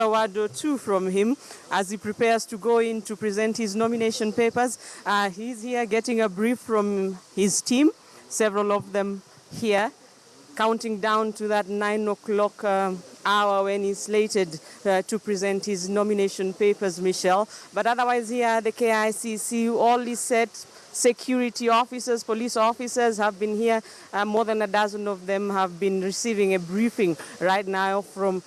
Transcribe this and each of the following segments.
A word or two from him as he prepares to go in to present his nomination papers. He's here getting a brief from his team, several of them here, counting down to that 9 o'clock hour when he's slated to present his nomination papers, Michelle. But otherwise here, the KICC, all is set. Security officers, police officers have been here. More than a dozen of them have been receiving a briefing right now from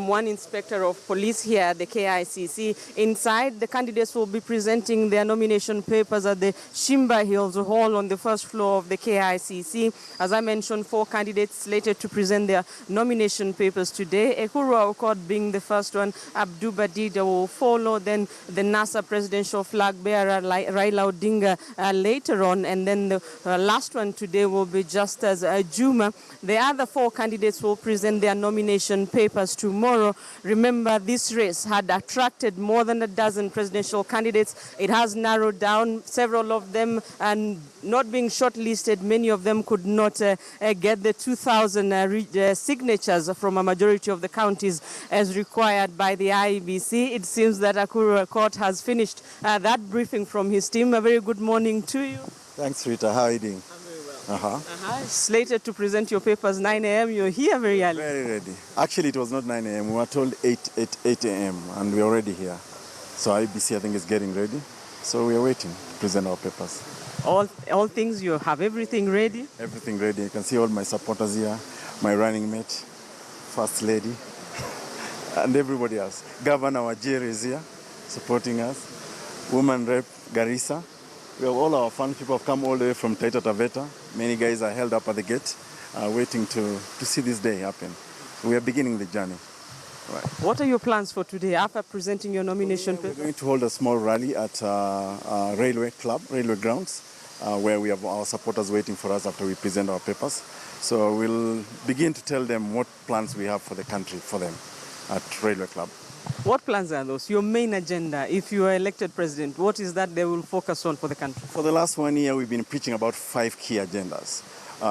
one inspector of police here at the KICC. Inside, the candidates will be presenting their nomination papers at the Shimba Hills Hall on the first floor of the KICC. As I mentioned, 4 candidates slated to present their nomination papers today. Ekuru Aukot being the first one, Abdu Badida will follow, then the NASA presidential flag bearer Raila Odinga later on, and then the last one today will be Justice Juma. The other 4 candidates will present their nomination papers tomorrow. Remember, this race had attracted more than a dozen presidential candidates. It has narrowed down, several of them, and not being shortlisted, many of them could not get the 2,000 signatures from a majority of the counties as required by the IEBC. It seems that Ekuru Aukot has finished that briefing from his team. A very good morning to you. Thanks, Rita. How are you doing? I'm very well. Slated to present your papers 9 a.m. You're here very early. Very ready. Actually, it was not 9 a.m. We were told 8 a.m. and we're already here. So IEBC, I think, is getting ready. So we are waiting to present our papers. All things, you have everything ready? Everything ready. You can see all my supporters here, my running mate, First Lady, and everybody else. Governor Wajir is here supporting us. Woman Rep Garissa. We have all our fun people have come all the way from Taita Taveta. Many guys are held up at the gate, waiting to see this day happen. We are beginning the journey. Right. What are your plans for today after presenting your nomination paper? We're going to hold a small rally at Railway Grounds, where we have our supporters waiting for us after we present our papers. So we'll begin to tell them what plans we have for the country for them at Railway Club. What plans are those? Your main agenda, if you are elected president, what is that they will focus on for the country? For the last 1 year, we've been preaching about 5 key agendas.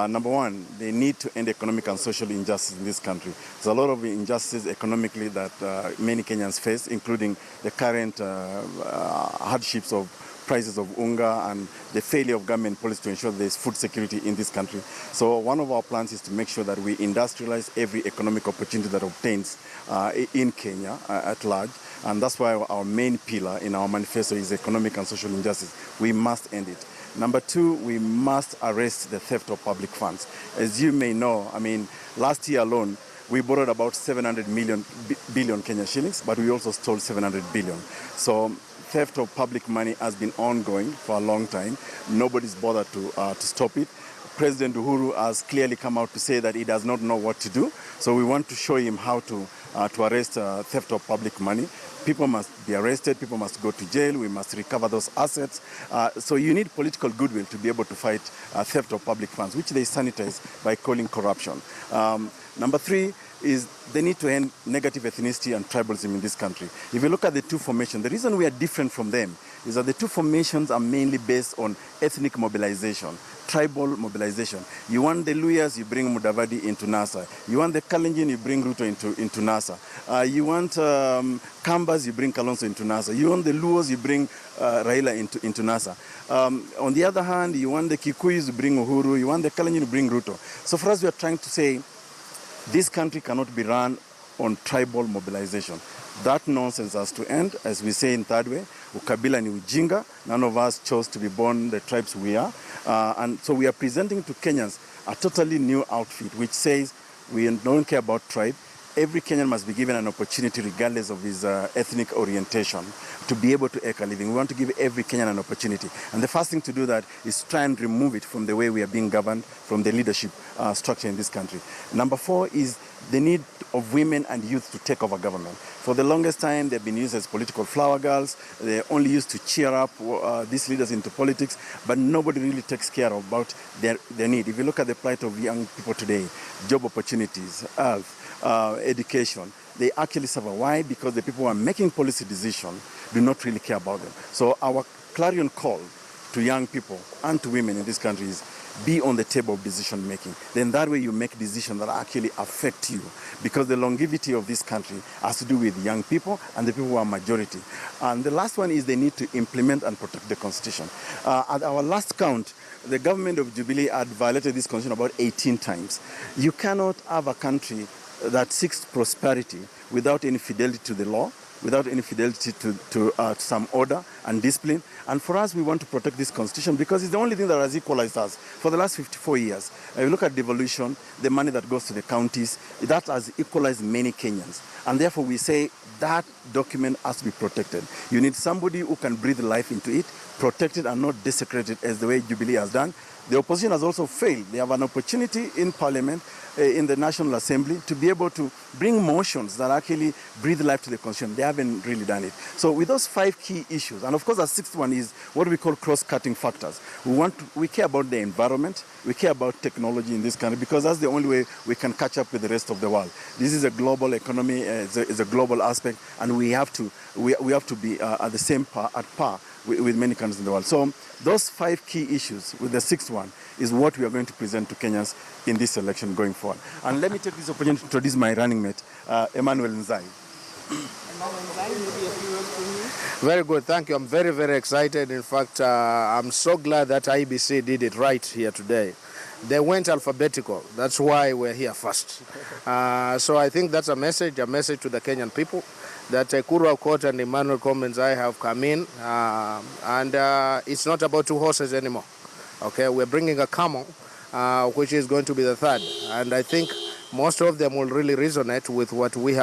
Number one, they need to end economic and social injustice in this country. There's a lot of injustice economically that many Kenyans face, including the current hardships of prices of unga and the failure of government policy to ensure there's food security in this country. So one of our plans is to make sure that we industrialize every economic opportunity that obtains in Kenya at large. And that's why our main pillar in our manifesto is economic and social injustice. We must end it. Number 2, we must arrest the theft of public funds. As you may know, last year alone, we borrowed about 700 billion Kenya shillings, but we also stole 700 billion. So theft of public money has been ongoing for a long time. Nobody's bothered to stop it. President Uhuru has clearly come out to say that he does not know what to do. So we want to show him how to arrest theft of public money. People must be arrested, people must go to jail, we must recover those assets. So you need political goodwill to be able to fight theft of public funds, which they sanitize by calling corruption. Number 3 is they need to end negative ethnicity and tribalism in this country. If you look at the 2 formations, the reason we are different from them is that the 2 formations are mainly based on ethnic mobilization, tribal mobilization. You want the Luyas, you bring Mudavadi into NASA. You want the Kalenjin, you bring Ruto into NASA. You want Kambas, you bring Kalonzo into NASA. You want the Luos, you bring Raila into NASA. On the other hand, you want the Kikuyus, you bring Uhuru. You want the Kalenjin, you bring Ruto. So for us, we are trying to say, this country cannot be run on tribal mobilization. That nonsense has to end, as we say in third way. Ukabila ni ujinga. None of us chose to be born the tribes we are. And so we are presenting to Kenyans a totally new outfit, which says we don't care about tribe. Every Kenyan must be given an opportunity, regardless of his ethnic orientation, to be able to make a living. We want to give every Kenyan an opportunity. And the first thing to do that is try and remove it from the way we are being governed, from the leadership structure in this country. Number 4 is the need of women and youth to take over government. For the longest time, they've been used as political flower girls. They're only used to cheer up these leaders into politics, but nobody really takes care about their need. If you look at the plight of young people today, job opportunities, health, education, they actually suffer. Why? Because the people who are making policy decisions do not really care about them. So our clarion call to young people and to women in this country is be on the table of decision making. Then that way you make decisions that actually affect you, because the longevity of this country has to do with young people and the people who are majority. And the last one is they need to implement and protect the Constitution. At our last count, the government of Jubilee had violated this Constitution about 18 times. You cannot have a country that seeks prosperity without any fidelity to the law, without any fidelity to some order and discipline. And for us, we want to protect this Constitution because it's the only thing that has equalized us for the last 54 years. If you look at devolution, the money that goes to the counties, that has equalized many Kenyans. And therefore, we say that document has to be protected. You need somebody who can breathe life into it, protect it, and not desecrate it as the way Jubilee has done. The opposition has also failed. They have an opportunity in Parliament, in the National Assembly, to be able to bring motions that actually breathe life to the Constitution. They haven't really done it. So with those 5 key issues, and of course the 6th one is what we call cross-cutting factors. We care about the environment, we care about technology in this country, because that's the only way we can catch up with the rest of the world. This is a global economy, it's a global aspect, and we have to be at the same at par with many countries in the world. So those 5 key issues with the 6th one is what we are going to present to Kenyans in this election going forward. And let me take this opportunity to introduce my running mate, Emmanuel Nzai. Very good, thank you. I'm very, very excited. In fact, I'm so glad that IEBC did it right here today. They went alphabetical. That's why we're here first. So I think that's a message to the Kenyan people that Ekuru Aukot and Emmanuel Nzai have come in, and it's not about 2 horses anymore. Okay, we're bringing a camel, which is going to be the 3rd, and I think most of them will really resonate with what we have